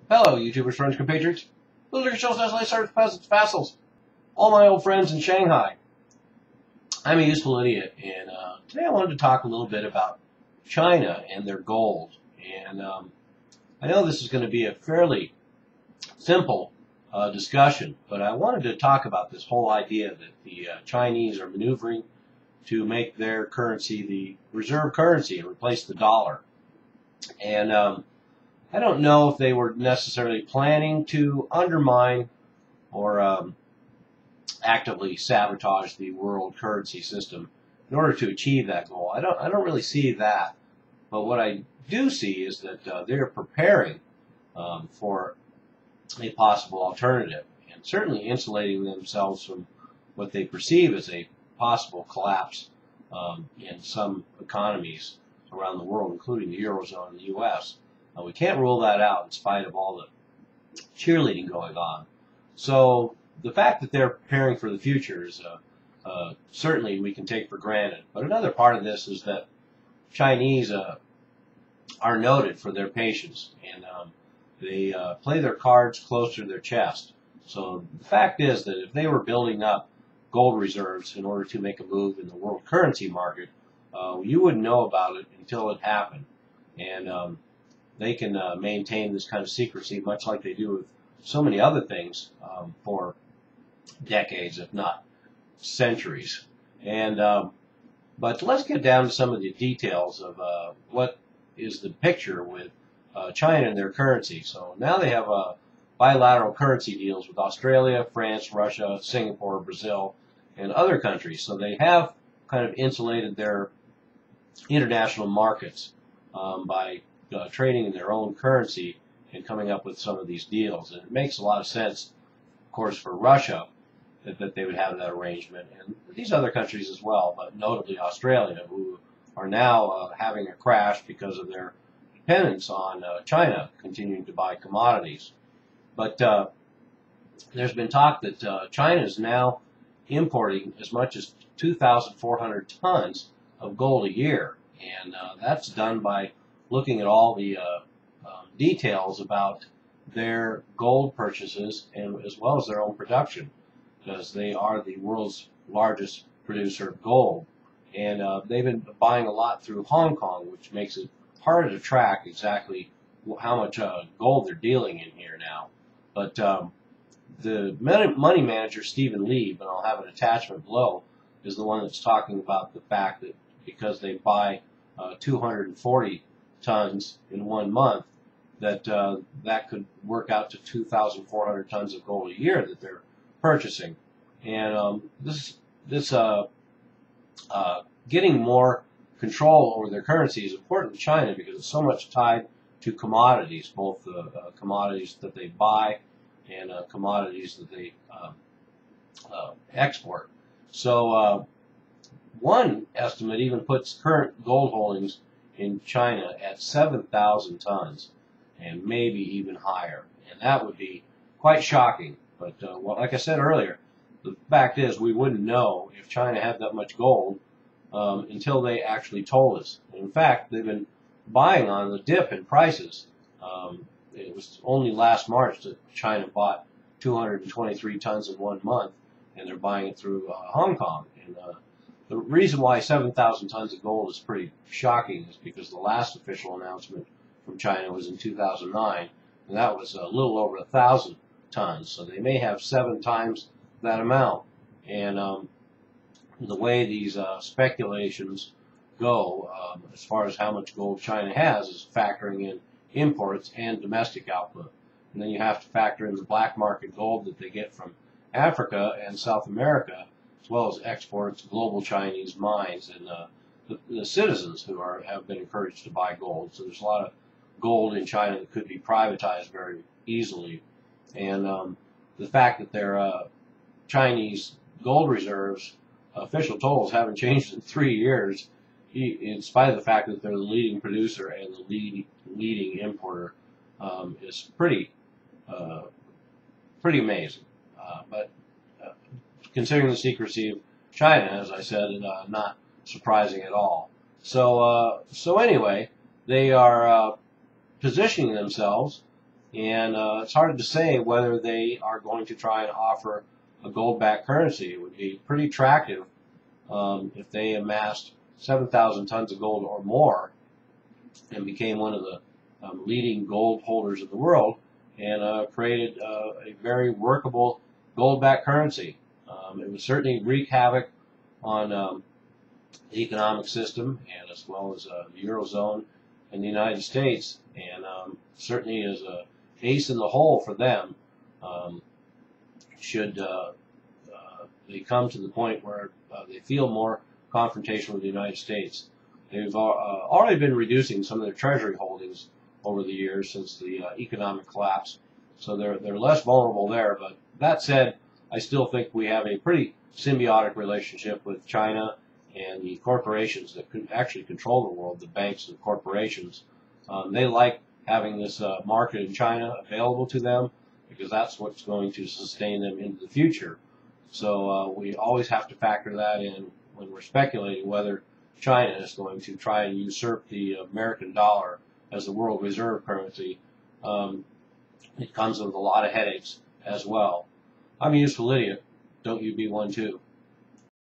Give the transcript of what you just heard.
Hello, YouTubers, friends, compatriots, losers, shows, Nestle, servants, peasants, vassals, all my old friends in Shanghai. I'm a useful idiot, and today I wanted to talk a little bit about China and their gold. And I know this is going to be a fairly simple discussion, but I wanted to talk about this whole idea that the Chinese are maneuvering to make their currency the reserve currency and replace the dollar. And I don't know if they were necessarily planning to undermine or actively sabotage the world currency system in order to achieve that goal. I don't really see that. But what I do see is that they're preparing for a possible alternative and certainly insulating themselves from what they perceive as a possible collapse in some economies around the world, including the Eurozone and the U.S. We can't rule that out in spite of all the cheerleading going on. So the fact that they're preparing for the future is certainly we can take for granted. But another part of this is that Chinese are noted for their patience, and they play their cards close to their chest. So the fact is that if they were building up gold reserves in order to make a move in the world currency market, you wouldn't know about it until it happened. And they can maintain this kind of secrecy, much like they do with so many other things, for decades, if not centuries. And but let's get down to some of the details of what is the picture with China and their currency. So now they have bilateral currency deals with Australia, France, Russia, Singapore, Brazil, and other countries. So they have kind of insulated their international markets by trading in their own currency and coming up with some of these deals. And it makes a lot of sense, of course, for Russia that they would have that arrangement, and these other countries as well, but notably Australia, who are now having a crash because of their dependence on China continuing to buy commodities. But there's been talk that China is now importing as much as 2,400 tons of gold a year, and that's done by looking at all the details about their gold purchases and as well as their own production, because they are the world's largest producer of gold. And they've been buying a lot through Hong Kong, which makes it harder to track exactly how much gold they're dealing in here now. But the money manager, Stephen Lee, and I'll have an attachment below, is the one that's talking about the fact that because they buy 240 tons in 1 month, that that could work out to 2,400 tons of gold a year that they're purchasing. And this getting more control over their currency is important to China because it's so much tied to commodities, both the commodities that they buy and commodities that they export. So one estimate even puts current gold holdings in China at 7,000 tons and maybe even higher. And that would be quite shocking. But well, like I said earlier, the fact is we wouldn't know if China had that much gold until they actually told us. And in fact, they've been buying on the dip in prices. It was only last March that China bought 223 tons in 1 month, and they're buying it through Hong Kong. And the reason why 7,000 tons of gold is pretty shocking is because the last official announcement from China was in 2009, and that was a little over 1,000 tons. So they may have 7 times that amount. And the way these speculations go, as far as how much gold China has, is factoring in imports and domestic output. And then you have to factor in the black market gold that they get from Africa and South America, as well as exports, global Chinese mines, and the citizens who have been encouraged to buy gold. So there's a lot of gold in China that could be privatized very easily. And the fact that their Chinese gold reserves, official totals, haven't changed in 3 years, in spite of the fact that they're the leading producer and the leading importer, is pretty amazing. But considering the secrecy of China, as I said, not surprising at all. So anyway, they are positioning themselves And it's hard to say whether they are going to try and offer a gold-backed currency. It would be pretty attractive if they amassed 7,000 tons of gold or more and became one of the leading gold holders in the world and created a very workable gold-backed currency. It would certainly wreak havoc on the economic system and as well as the Eurozone in the United States, and certainly is a ace in the hole for them should they come to the point where they feel more confrontation with the United States. They've already been reducing some of their treasury holdings over the years since the economic collapse, so they're less vulnerable there. But that said, I still think we have a pretty symbiotic relationship with China and the corporations that actually control the world, the banks and corporations. They like having this market in China available to them because that's what's going to sustain them into the future. So we always have to factor that in when we're speculating whether China is going to try and usurp the American dollar as the world reserve currency. It comes with a lot of headaches as well. I'm a useful idiot. Don't you be one too.